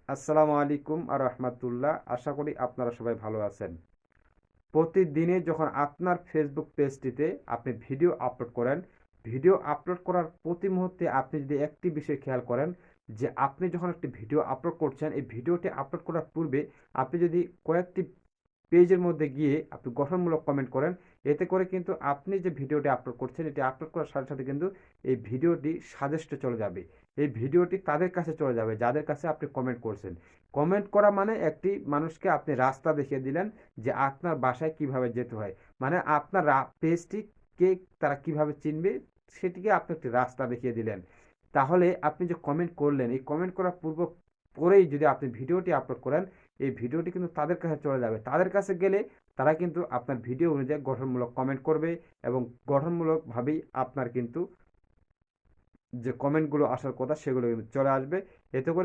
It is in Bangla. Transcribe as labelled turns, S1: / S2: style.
S1: আসসালামু আলাইকুম আর রহমাতুল্লাহ। আশা করি আপনারা সবাই ভালো আছেন। প্রতিদিনে যখন আপনার ফেসবুক পেজটিতে আপনি ভিডিও আপলোড করেন, ভিডিও আপলোড করার প্রতি মুহূর্তে আপনি যদি একটি বিষয় খেয়াল করেন যে আপনি যখন একটি ভিডিও আপলোড করছেন, এই ভিডিওটি আপলোড করার পূর্বে আপনি যদি কয়েকটি পেজের মধ্যে গিয়ে আপনি গঠনমূলক কমেন্ট করেন, এতে করে কিন্তু আপনি যে ভিডিওটি আপলোড করছেন, এটি আপলোড করার সাথে সাথে কিন্তু এই ভিডিওটি সাজেস্টে চলে যাবে। এই ভিডিওটি তাদের কাছে চলে যাবে যাদের কাছে আপনি কমেন্ট করছেন। কমেন্ট করা মানে একটি মানুষকে আপনি রাস্তা দেখিয়ে দিলেন যে আপনার বাসায় কিভাবে যেতে হয়, মানে আপনার পেজটি কে তারা কিভাবে চিনবে, সেটিকে আপনি একটি রাস্তা দেখিয়ে দিলেন। তাহলে আপনি যে কমেন্ট করলেন, এই কমেন্ট করার পূর্ব পরেই যদি আপনি ভিডিওটি আপলোড করেন, এই ভিডিওটি কিন্তু তাদের কাছে চলে যাবে। তাদের কাছে গেলে তারা কিন্তু আপনার ভিডিও অনুযায়ী গঠনমূলক কমেন্ট করবে এবং গঠনমূলকভাবেই আপনার কিন্তু যে কমেন্টগুলো আসার কথা সেগুলো কিন্তু চলে আসবে। এতে করে